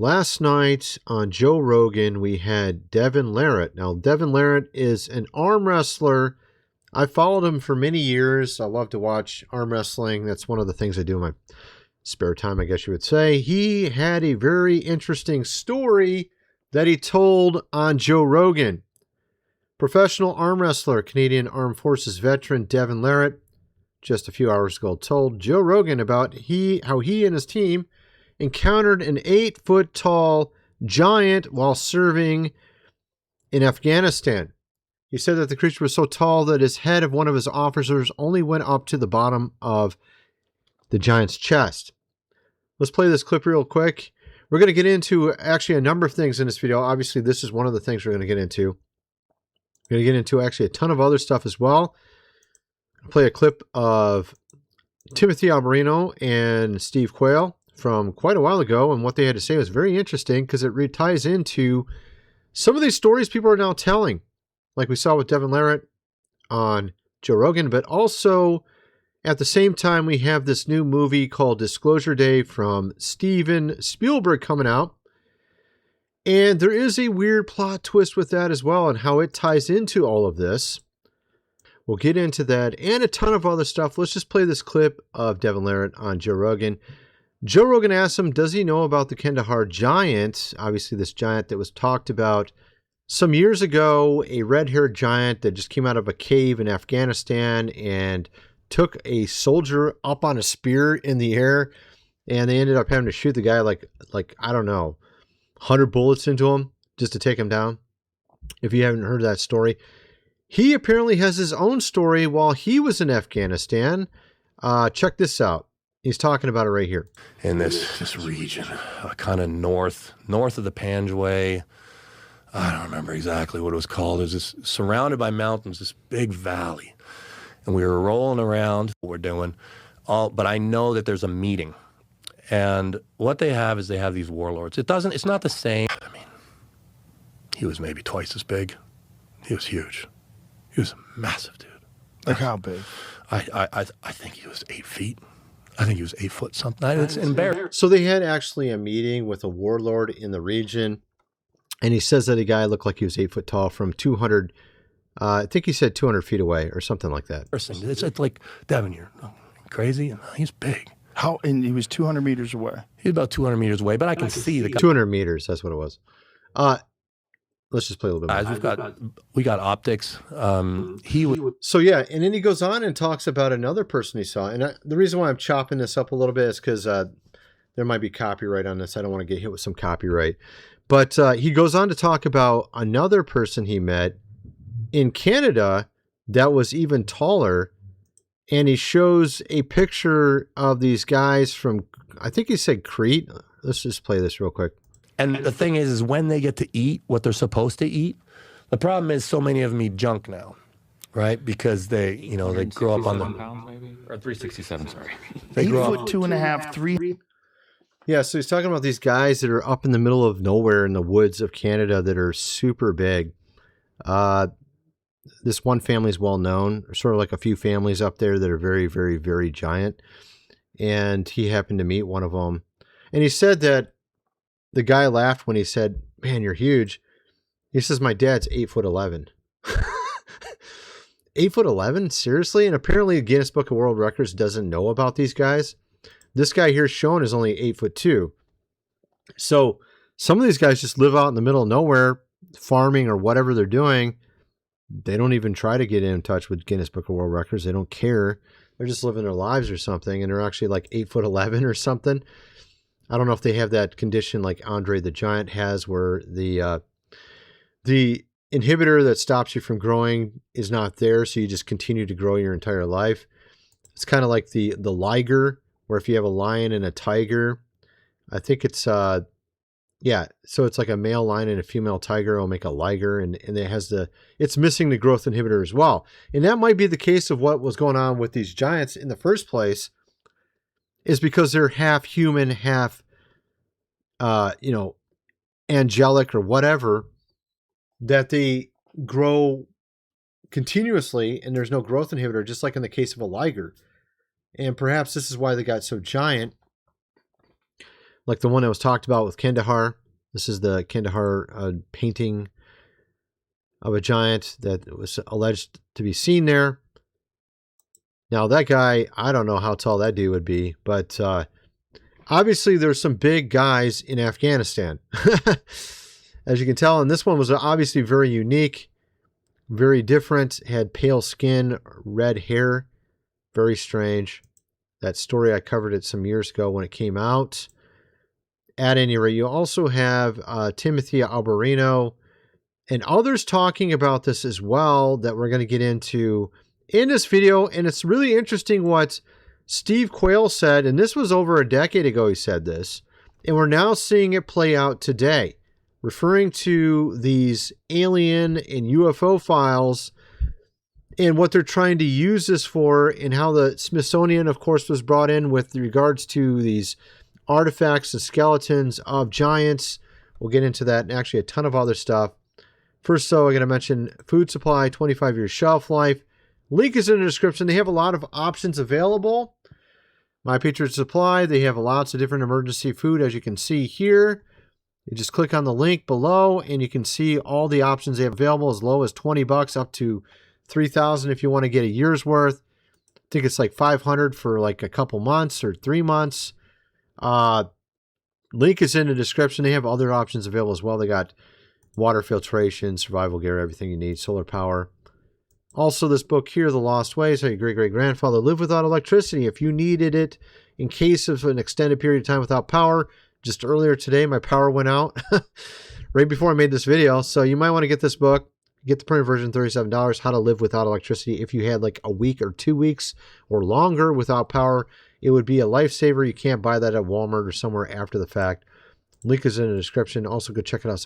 Last night on Joe Rogan, we had Devon Larratt. Now, Devon Larratt is an arm wrestler. I followed him for many years. I love to watch arm wrestling. That's one of the things I do in my spare time, I guess you would say. He had a very interesting story that he told on Joe Rogan. Professional arm wrestler, Canadian Armed Forces veteran Devon Larratt, just a few hours ago, told Joe Rogan about how he and his team encountered an 8-foot-tall giant while serving in Afghanistan. He said that the creature was so tall that his head of one of his officers only went up to the bottom of the giant's chest. Let's play this clip real quick. We're going to get into actually a number of things in this video. Obviously, this is one of the things we're going to get into. We're going to get into actually a ton of other stuff as well. I'll play a clip of Timothy Alberino and Steve Quayle from quite a while ago, and what they had to say was very interesting because it ties into some of these stories people are now telling, like we saw with Devon Larratt on Joe Rogan, but also at the same time we have this new movie called Disclosure Day from Steven Spielberg coming out, and there is a weird plot twist with that as well and how it ties into all of this. We'll get into that and a ton of other stuff. Let's just play this clip of Devon Larratt on Joe Rogan. Joe Rogan asked him, does he know about the Kandahar giant? Obviously, this giant that was talked about some years ago, a red-haired giant that just came out of a cave in Afghanistan and took a soldier up on a spear in the air, and they ended up having to shoot the guy like I don't know, 100 bullets into him just to take him down. If you haven't heard that story. He apparently has his own story while he was in Afghanistan. Check this out. He's talking about it right here. In this region, kind of north of the Panjway. I don't remember exactly what it was called. It was just surrounded by mountains, this big valley. And we were rolling around, what we're doing, but I know that there's a meeting. And what they have is they have these warlords. It's not the same. I mean, he was maybe twice as big. He was huge. He was a massive dude. Like how big? I think he was 8 feet. I think he was 8 foot something. It's embarrassing. So they had actually a meeting with a warlord in the region, and he says that a guy looked like he was 8 foot tall from 200, I think he said 200 feet away or something like that. It's like, Devon, you're crazy. He's big. How? And he was 200 meters away. He's about 200 meters away, but I can see the guy. 200 meters, that's what it was. Let's just play a little bit more. We got optics. He would. So yeah, and then he goes on and talks about another person he saw. And the reason why I'm chopping this up a little bit is because there might be copyright on this. I don't want to get hit with some copyright. But he goes on to talk about another person he met in Canada that was even taller. And he shows a picture of these guys from, I think he said Crete. Let's just play this real quick. And the thing is when they get to eat what they're supposed to eat, the problem is so many of them eat junk now, right? Because they grow up on the pounds maybe, or 367. Sorry, they grow 8 foot, 2.5, 3. Yeah, so he's talking about these guys that are up in the middle of nowhere in the woods of Canada that are super big. This one family is well known, sort of like a few families up there that are very, very, very giant. And he happened to meet one of them, and he said that. The guy laughed when he said, "Man, you're huge." He says, "My dad's 8'11". 8'11"? Seriously? And apparently the Guinness Book of World Records doesn't know about these guys. This guy here shown is only 8'2". So some of these guys just live out in the middle of nowhere, farming or whatever they're doing. They don't even try to get in touch with Guinness Book of World Records. They don't care. They're just living their lives or something, and they're actually like 8'11" or something. I don't know if they have that condition like Andre the Giant has, where the inhibitor that stops you from growing is not there, so you just continue to grow your entire life. It's kind of like the liger, where if you have a lion and a tiger, I think it's so it's like a male lion and a female tiger will make a liger, and it has it's missing the growth inhibitor as well. And that might be the case of what was going on with these giants in the first place, is because they're half human, half, angelic or whatever, that they grow continuously and there's no growth inhibitor, just like in the case of a liger. And perhaps this is why they got so giant. like the one that was talked about with Kandahar. This is the Kandahar painting of a giant that was alleged to be seen there. Now, that guy, I don't know how tall that dude would be, but obviously there's some big guys in Afghanistan, as you can tell. And this one was obviously very unique, very different, had pale skin, red hair, very strange. That story, I covered it some years ago when it came out. At any rate, you also have Timothy Alberino and others talking about this as well that we're going to get into in this video. And it's really interesting what Steve Quayle said, and this was over a decade ago he said this, and we're now seeing it play out today, referring to these alien and UFO files and what they're trying to use this for, and how the Smithsonian, of course, was brought in with regards to these artifacts and skeletons of giants. We'll get into that and actually a ton of other stuff. First, though, I'm going to mention food supply, 25 years shelf life. Link is in the description. They have a lot of options available. My Patriot Supply, they have lots of different emergency food, as you can see here. You just click on the link below, and you can see all the options they have available, as low as $20 up to $3,000 if you want to get a year's worth. I think it's like $500 for like a couple months or 3 months. Link is in the description. They have other options available as well. They got water filtration, survival gear, everything you need, solar power. Also, this book here, The Lost Ways, How Your Great-Great-Grandfather Lived Without Electricity. If you needed it in case of an extended period of time without power, just earlier today, my power went out right before I made this video. So you might want to get this book. Get the printed version, $37, How to Live Without Electricity. If you had like a week or 2 weeks or longer without power, it would be a lifesaver. You can't buy that at Walmart or somewhere after the fact. Link is in the description. Also, go check us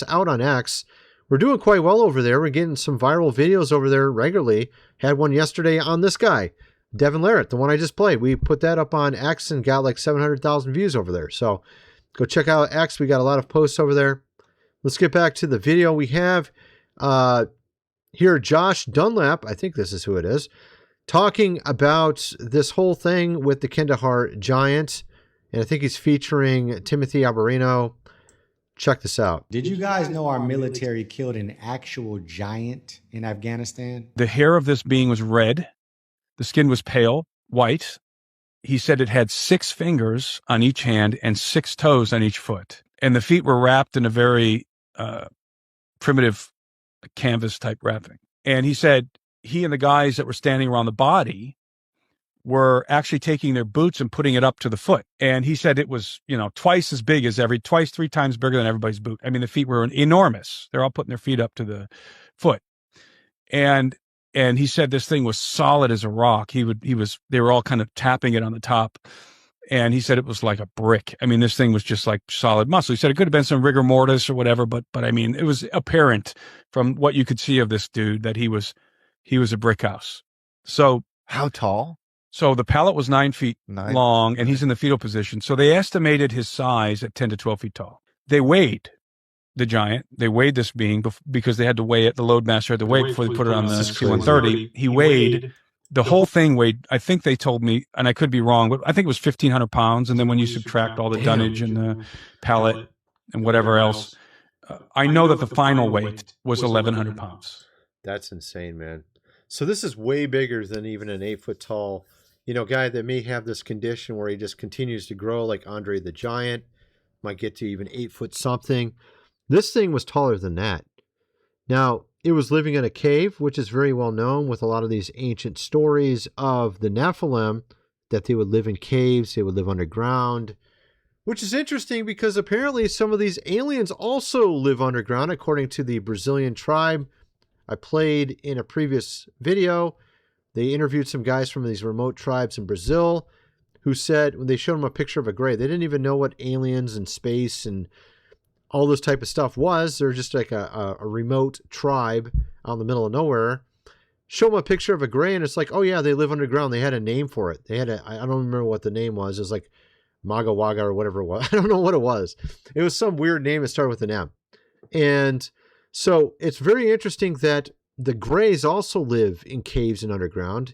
out on X. We're doing quite well over there. We're getting some viral videos over there regularly. Had one yesterday on this guy, Devon Larratt, the one I just played. We put that up on X and got like 700,000 views over there. So go check out X. We got a lot of posts over there. Let's get back to the video. We have here Josh Dunlap, I think this is who it is, talking about this whole thing with the Kandahar giant. And I think he's featuring Timothy Alberino. Check this out. Did you guys know our military killed an actual giant in Afghanistan? The hair of this being was red. The skin was pale, white. He said it had 6 fingers on each hand and 6 toes on each foot. And the feet were wrapped in a very primitive canvas type wrapping. And he said he and the guys that were standing around the body were actually taking their boots and putting it up to the foot. And he said it was, twice as big as 3 times bigger than everybody's boot. I mean, the feet were enormous. They're all putting their feet up to the foot. And he said this thing was solid as a rock. They were all kind of tapping it on the top. And he said it was like a brick. I mean, this thing was just like solid muscle. He said it could have been some rigor mortis or whatever, but I mean, it was apparent from what you could see of this dude that he was a brick house. So How tall? So the pallet was 9 feet long, and he's in the fetal position. So they estimated his size at 10 to 12 feet tall. They weighed the giant. They weighed this being because they had to weigh it. The loadmaster had to weigh it before they put it on the C-130. He weighed. The whole thing weighed, I think they told me, and I could be wrong, but I think it was 1,500 pounds. And then when you subtract all the dunnage and the pallet and whatever else, I know that the final weight was 1,100 pounds. That's insane, man. So this is way bigger than even an 8 foot tall, guy that may have this condition where he just continues to grow, like Andre the Giant, might get to even 8 foot something. This thing was taller than that. Now, it was living in a cave, which is very well known with a lot of these ancient stories of the Nephilim, that they would live in caves, they would live underground, which is interesting because apparently some of these aliens also live underground, according to the Brazilian tribe I played in a previous video. They interviewed some guys from these remote tribes in Brazil who said when they showed them a picture of a grave, they didn't even know what aliens and space and all this type of stuff was. They're just like a remote tribe out in the middle of nowhere. Show them a picture of a gray, and it's like, oh yeah, they live underground. They had a name for it. I don't remember what the name was. It was like Maga Waga or whatever it was. I don't know what it was. It was some weird name that started with an M. And so it's very interesting that the Greys also live in caves and underground.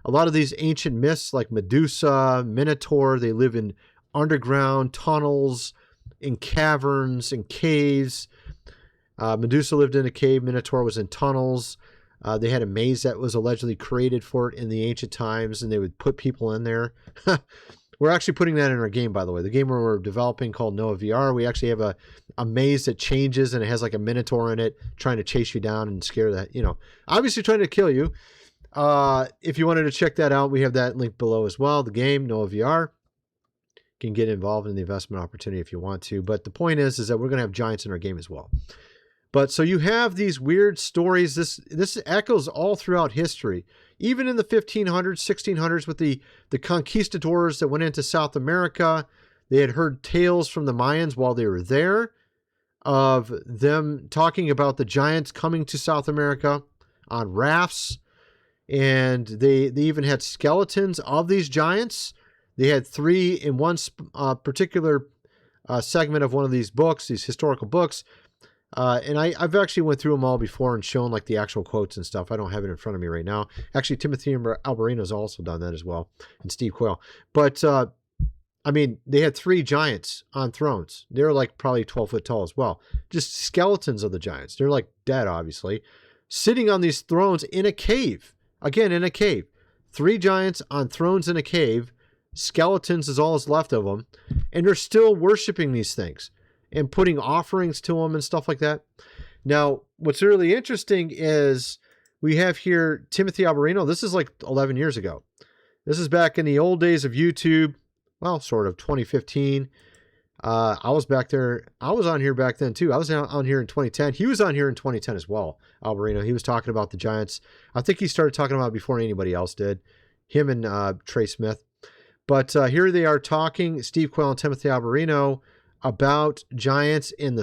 A lot of these ancient myths like Medusa, Minotaur, they live in underground tunnels, in caverns, in caves. Medusa lived in a cave. Minotaur was in tunnels. They had a maze that was allegedly created for it in the ancient times, and they would put people in there. We're actually putting that in our game, by the way. The game we're developing called Noah VR, we actually have a maze that changes, and it has like a Minotaur in it trying to chase you down and scare that, obviously trying to kill you. If you wanted to check that out, we have that link below as well. The game, Noah VR. You can get involved in the investment opportunity if you want to. But the point is that we're going to have giants in our game as well. But so you have these weird stories. This echoes all throughout history. Even in the 1500s, 1600s with the conquistadors that went into South America, they had heard tales from the Mayans while they were there of them talking about the giants coming to South America on rafts. And they even had skeletons of these giants. They had 3 in one particular segment of one of these books, these historical books. And I've actually went through them all before and shown like the actual quotes and stuff. I don't have it in front of me right now. Actually, Timothy Alberino's also done that as well, and Steve Quayle. But they had 3 giants on thrones. They're like probably 12 foot tall as well. Just skeletons of the giants. They're like dead, obviously, sitting on these thrones in a cave. Again, in a cave. 3 giants on thrones in a cave. Skeletons is all that's left of them, and they're still worshiping these things and putting offerings to them and stuff like that. Now, what's really interesting is we have here Timothy Alberino. This is like 11 years ago. This is back in the old days of YouTube. Well, sort of 2015. I was back there. I was on here back then too. I was on here in 2010. He was on here in 2010 as well. Alberino. He was talking about the giants. I think he started talking about it before anybody else did. Him and Trey Smith. But here they are talking, Steve Quayle and Timothy Alberino, about giants in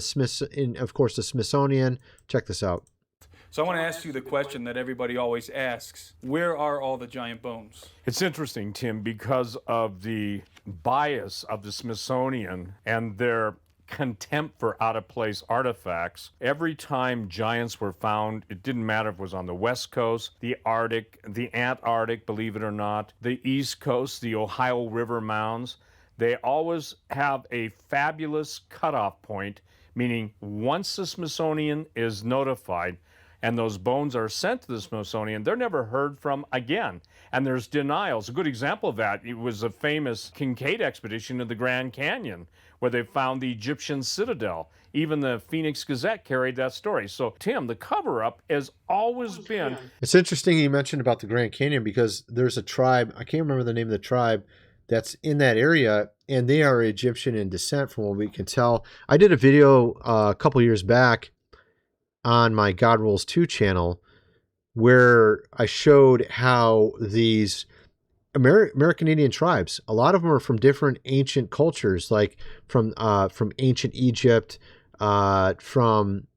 of course, the Smithsonian. Check this out. So I want to ask you the question that everybody always asks. Where are all the giant bones? It's interesting, Tim, because of the bias of the Smithsonian and their contempt for out-of-place artifacts. Every time giants were found, it didn't matter if it was on the West Coast, the Arctic, the Antarctic, believe it or not, the East Coast, the Ohio River mounds. They always have a fabulous cutoff point, meaning once the Smithsonian is notified and those bones are sent to the Smithsonian, they're never heard from again. And there's denials. A good example of that, it was a famous Kincaid expedition to the Grand Canyon, where they found the Egyptian citadel. Even the Phoenix Gazette carried that story. So, Tim, the cover-up has always been... It's interesting you mentioned about the Grand Canyon because there's a tribe, I can't remember the name of the tribe, that's in that area, and they are Egyptian in descent from what we can tell. I did a video a couple years back on my God Rules 2 channel where I showed how these American Indian tribes, a lot of them are from different ancient cultures, like from ancient Egypt, from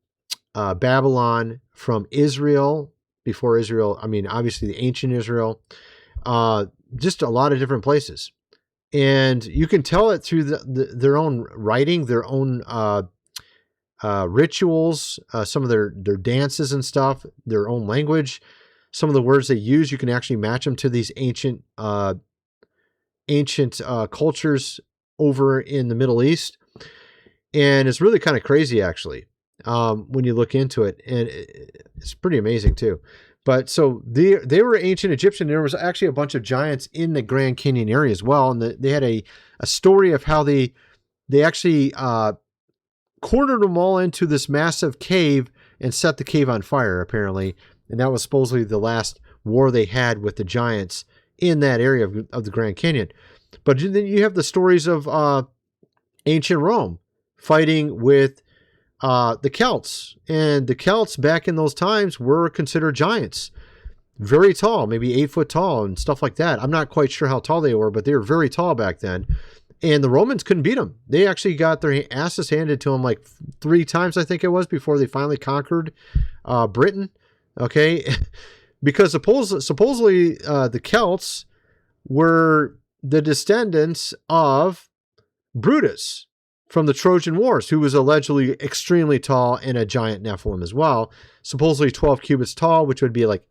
Babylon, from Israel, before Israel, obviously the ancient Israel, just a lot of different places. And you can tell it through their own writing, their own rituals, some of their dances and stuff, their own language, some of the words they use. You can actually match them to these ancient cultures over in the Middle East. And it's really kind of crazy, actually, when you look into it. And it's pretty amazing, too. But so they were ancient Egyptian. There was actually a bunch of giants in the Grand Canyon area as well. And they had a story of how they actually cornered them all into this massive cave and set the cave on fire, apparently. And that was supposedly the last war they had with the giants in that area of the Grand Canyon. But then you have the stories of ancient Rome fighting with the Celts. And the Celts back in those times were considered giants. Very tall, maybe 8 foot tall and stuff like that. I'm not quite sure how tall they were, but they were very tall back then. And the Romans couldn't beat them. They actually got their asses handed to them like 3 times, I think it was, before they finally conquered Britain. Okay? Because supposedly the Celts were the descendants of Brutus from the Trojan Wars, who was allegedly extremely tall and a giant Nephilim as well. Supposedly 12 cubits tall, which would be like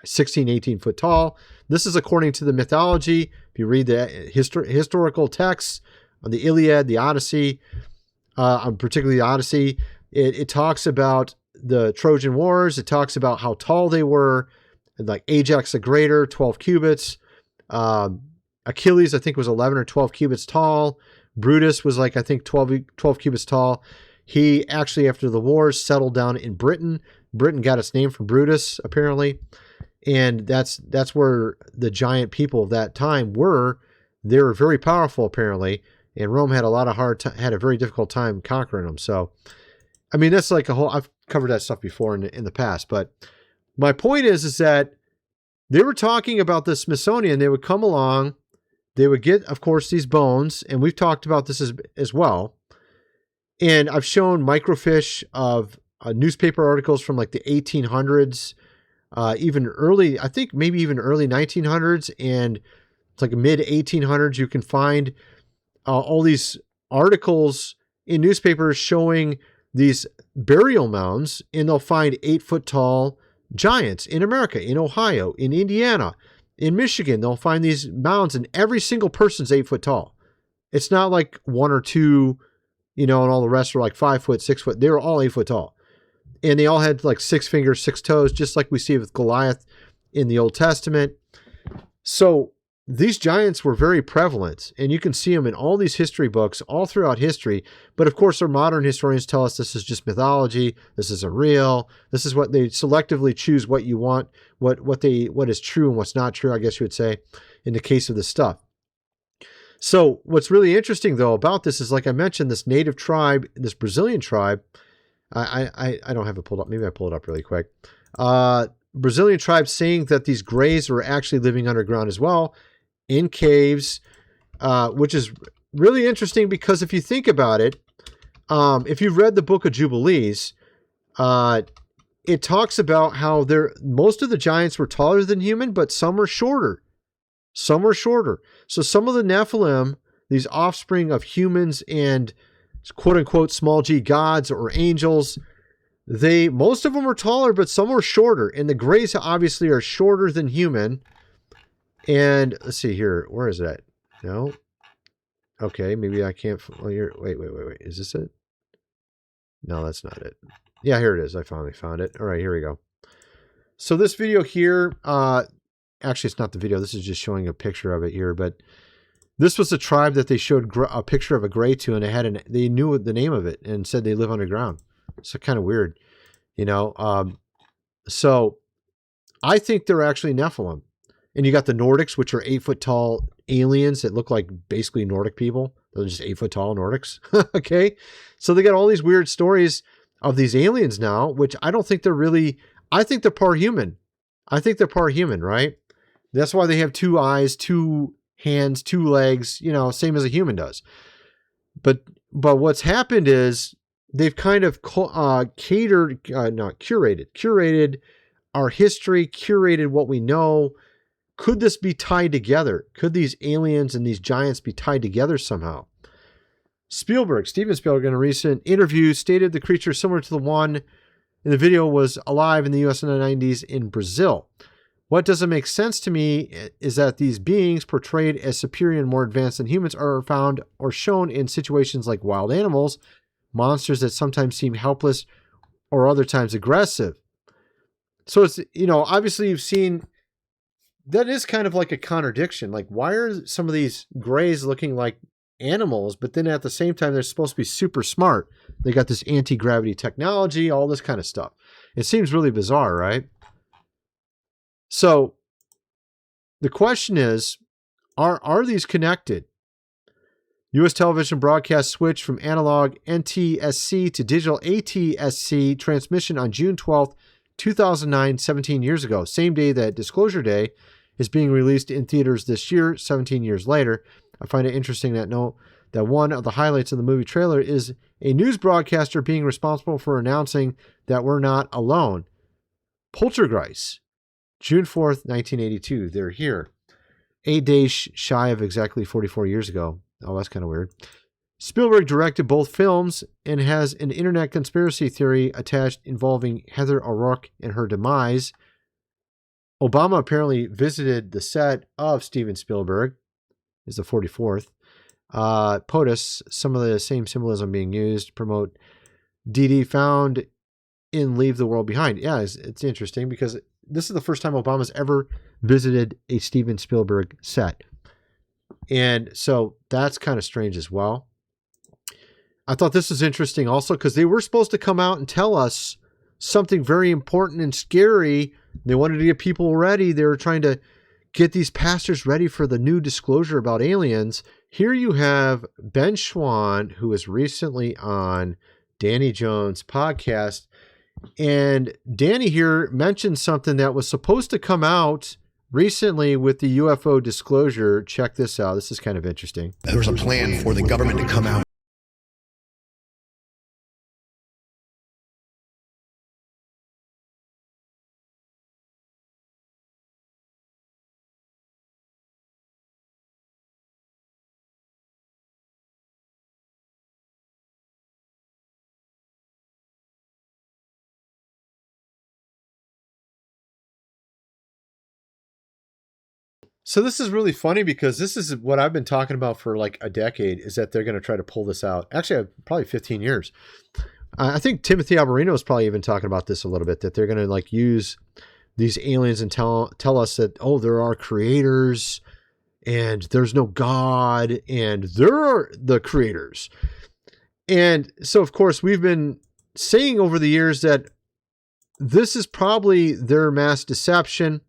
16, 18 foot tall. This is according to the mythology. If you read the historical texts on the Iliad, the Odyssey, particularly the Odyssey, it talks about the Trojan Wars. It talks about how tall they were, like Ajax the Greater, 12 cubits. Achilles, I think, was 11 or 12 cubits tall. Brutus was like, I think, 12 cubits tall. He actually, after the wars, settled down in Britain. Britain got its name from Brutus, apparently. And that's where the giant people of that time were. They were very powerful, apparently. And Rome had had a very difficult time conquering them. So, I mean, that's like I've covered that stuff before in the past. But my point is that they were talking about the Smithsonian. They would come along. They would get, of course, these bones. And we've talked about this as well. And I've shown microfiche of newspaper articles from like the 1800s, even early, I think maybe even early 1900s. And it's like mid 1800s. You can find all these articles in newspapers showing these burial mounds, and they'll find 8-foot tall giants in America, in Ohio, in Indiana, in Michigan. They'll find these mounds, and every single person's 8 foot tall. It's not like one or two, and all the rest were like 5 foot, 6 foot. They were all 8 foot tall. And they all had like 6 fingers, 6 toes, just like we see with Goliath in the Old Testament. So these giants were very prevalent, and you can see them in all these history books all throughout history. But of course, our modern historians tell us this is just mythology. This isn't real. This is what they selectively choose what you want, what is true and what's not true, I guess you would say, in the case of this stuff. So what's really interesting, though, about this is, like I mentioned, this native tribe, this Brazilian tribe. I don't have it pulled up. Maybe I pull it up really quick. Brazilian tribe saying that these Greys were actually living underground as well, in caves, which is really interesting because if you think about it, if you've read the Book of Jubilees, it talks about how most of the giants were taller than human, but some were shorter. Some were shorter. So some of the Nephilim, these offspring of humans and quote unquote small g gods or angels, most of them were taller, but some were shorter. And the Greys obviously are shorter than human. And let's see here. Where is that? No. Okay, maybe I can't. Wait. Is this it? No, that's not it. Yeah, here it is. I finally found it. All right, here we go. So this video here, actually, it's not the video. This is just showing a picture of it here. But this was a tribe that they showed a picture of a Grey to, and they knew the name of it and said they live underground. So kind of weird, So I think they're actually Nephilim. And you got the Nordics, which are 8 foot tall aliens that look like basically Nordic people. They're just 8 foot tall Nordics. Okay. So they got all these weird stories of these aliens now, which I don't think they're really, I think they're part human. Right? That's why they have 2 eyes, 2 hands, 2 legs, same as a human does. But what's happened is they've kind of curated our history, curated what we know. Could this be tied together? Could these aliens and these giants be tied together somehow? Steven Spielberg, in a recent interview, stated the creature similar to the one in the video was alive in the U.S. in the 90s in Brazil. What doesn't make sense to me is that these beings portrayed as superior and more advanced than humans are found or shown in situations like wild animals, monsters that sometimes seem helpless or other times aggressive. So it's, obviously you've seen... That is kind of like a contradiction. Like, why are some of these Greys looking like animals, but then at the same time, they're supposed to be super smart? They got this anti-gravity technology, all this kind of stuff. It seems really bizarre, right? So the question is, are these connected? U.S. television broadcast switched from analog NTSC to digital ATSC transmission on June 12th, 2009, 17 years ago, same day that Disclosure Day is being released in theaters this year, 17 years later. I find it interesting that one of the highlights of the movie trailer is a news broadcaster being responsible for announcing that we're not alone. Poltergeist, June 4th, 1982. They're here. 8 days shy of exactly 44 years ago. Oh, that's kind of weird. Spielberg directed both films and has an internet conspiracy theory attached involving Heather O'Rourke and her demise. Obama apparently visited the set of Steven Spielberg. is the 44th. POTUS, some of the same symbolism being used to promote DD found in Leave the World Behind. Yeah, it's interesting because this is the first time Obama's ever visited a Steven Spielberg set. And so that's kind of strange as well. I thought this was interesting also because they were supposed to come out and tell us something very important and scary. They wanted to get people ready. They were trying to get these pastors ready for the new disclosure about aliens. Here you have Ben Schwann, who was recently on Danny Jones' podcast. And Danny here mentioned something that was supposed to come out recently with the UFO disclosure. Check this out. This is kind of interesting. There was a plan for the government to come out. So this is really funny because this is what I've been talking about for like a decade, is that they're going to try to pull this out. Actually, probably 15 years. I think Timothy Alberino is probably even talking about this a little bit, that they're going to like use these aliens and tell us that, oh, there are creators and there's no God and there are the creators. And so, of course, we've been saying over the years that this is probably their mass deception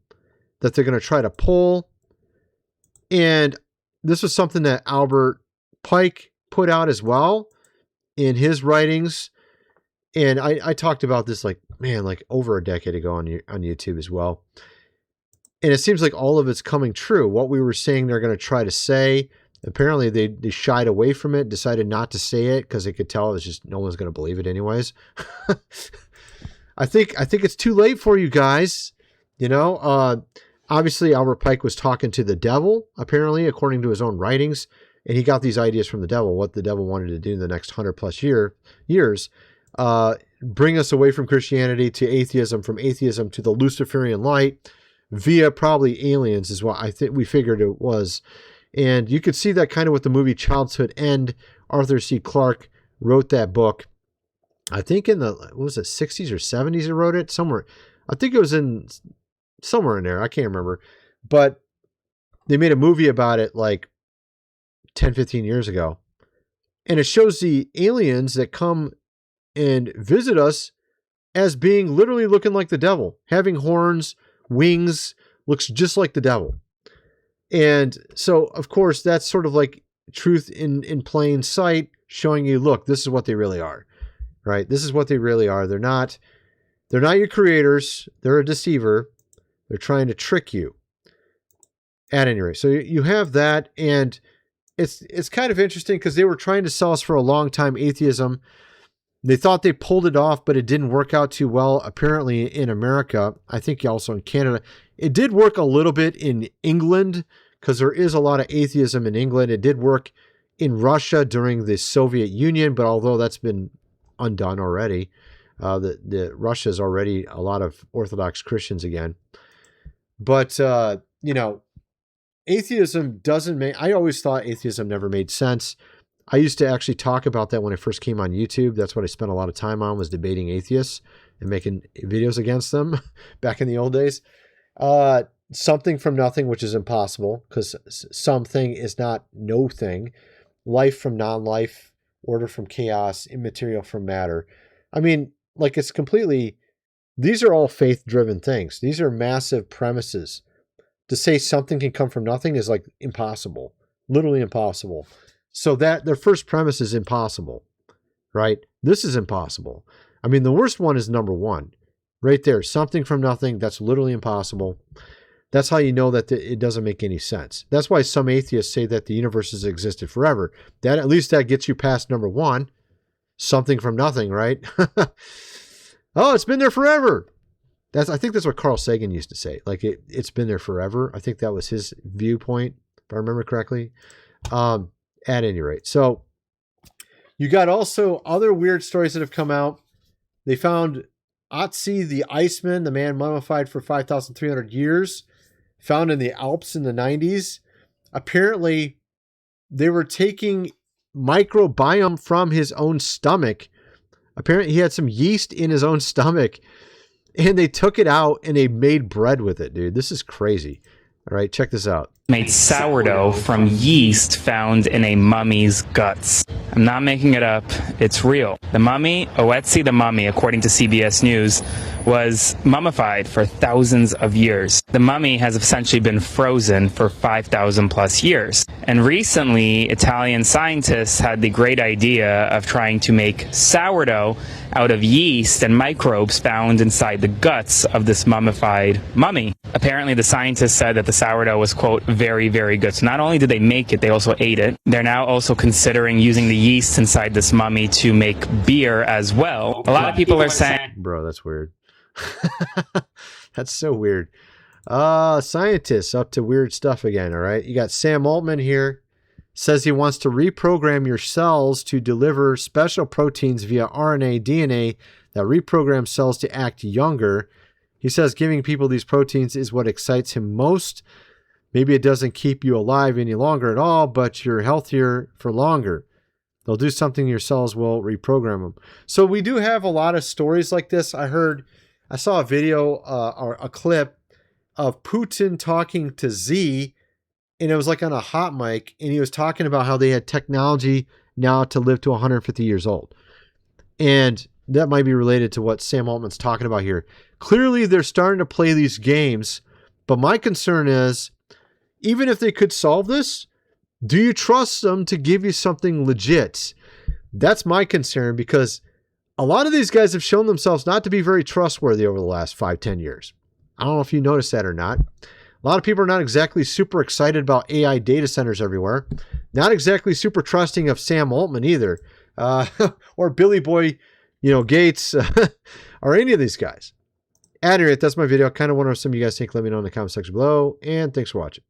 that they're going to try to pull. And this was something that Albert Pike put out as well in his writings. And I talked about this like over a decade ago on YouTube as well. And it seems like all of it's coming true. What we were saying they're going to try to say, apparently they shied away from it, decided not to say it because they could tell it was just no one's going to believe it anyways. I think it's too late for you guys. You know, obviously Albert Pike was talking to the devil, apparently, according to his own writings, and he got these ideas from the devil, what the devil wanted to do in the next 100+ years. Bring us away from Christianity to atheism, from atheism to the Luciferian light, via probably aliens is what I think we figured it was. And you could see that kind of with the movie Childhood End. Arthur C. Clarke wrote that book. I think in the, what was it, 60s or 70s he wrote it? Somewhere. I think it was in somewhere in there. I can't remember. But they made a movie about it like 10, 15 years ago. And it shows the aliens that come and visit us as being literally looking like the devil, having horns, wings, looks just like the devil. And so, of course, that's sort of like truth in plain sight, showing you, look, this is what they really are, right? This is what they really are. They're not your creators. They're a deceiver. They're trying to trick you. At any rate, so you have that, and it's kind of interesting because they were trying to sell us for a long time atheism. They thought they pulled it off, but it didn't work out too well, apparently, in America. I think also in Canada. It did work a little bit in England because there is a lot of atheism in England. It did work in Russia during the Soviet Union, but although that's been undone already, the Russia is already a lot of Orthodox Christians again. But, atheism doesn't make... I always thought atheism never made sense. I used to actually talk about that when I first came on YouTube. That's what I spent a lot of time on, was debating atheists and making videos against them back in the old days. Something from nothing, which is impossible because something is not no thing. Life from non-life, order from chaos, immaterial from matter. I mean, like, it's completely... These are all faith-driven things. These are massive premises. To say something can come from nothing is like impossible, literally impossible. So that their first premise is impossible, right? This is impossible. I mean, the worst one is number one, right there. Something from nothing, that's literally impossible. That's how you know that it doesn't make any sense. That's why some atheists say that the universe has existed forever. That at least that gets you past number one, something from nothing, right? Oh, it's been there forever. I think that's what Carl Sagan used to say. Like it's been there forever. I think that was his viewpoint, if I remember correctly. At any rate. So you got also other weird stories that have come out. They found Otzi the Iceman, the man mummified for 5,300 years, found in the Alps in the 90s. Apparently they were taking microbiome from his own stomach. Apparently he had some yeast in his own stomach, and they took it out and they made bread with it, dude. This is crazy. All right, check this out. Made sourdough from yeast found in a mummy's guts. I'm not making it up. It's real. The mummy, Oetzi the mummy, according to CBS News, was mummified for thousands of years. The mummy has essentially been frozen for 5,000 plus years. And recently, Italian scientists had the great idea of trying to make sourdough out of yeast and microbes found inside the guts of this mummified mummy. Apparently, the scientists said that the sourdough was, quote, very, very good. So not only did they make it, they also ate it. They're now also considering using the yeast inside this mummy to make beer as well. A lot of people are saying... Bro, that's weird. That's so weird. Scientists up to weird stuff again, all right? You got Sam Altman here. Says he wants to reprogram your cells to deliver special proteins via RNA, DNA that reprogram cells to act younger. He says giving people these proteins is what excites him most. Maybe it doesn't keep you alive any longer at all, but you're healthier for longer. They'll do something, your cells will reprogram them. So we do have a lot of stories like this. I saw a video or a clip of Putin talking to Z, and it was like on a hot mic, and he was talking about how they had technology now to live to 150 years old. And that might be related to what Sam Altman's talking about here. Clearly, they're starting to play these games, but my concern is, even if they could solve this, do you trust them to give you something legit? That's my concern, because a lot of these guys have shown themselves not to be very trustworthy over the last 5-10 years. I don't know if you noticed that or not. A lot of people are not exactly super excited about AI data centers everywhere. Not exactly super trusting of Sam Altman either. Or Billy Boy, Gates, or any of these guys. At any rate, that's my video. I kind of wonder what some of you guys think. Let me know in the comment section below. And thanks for watching.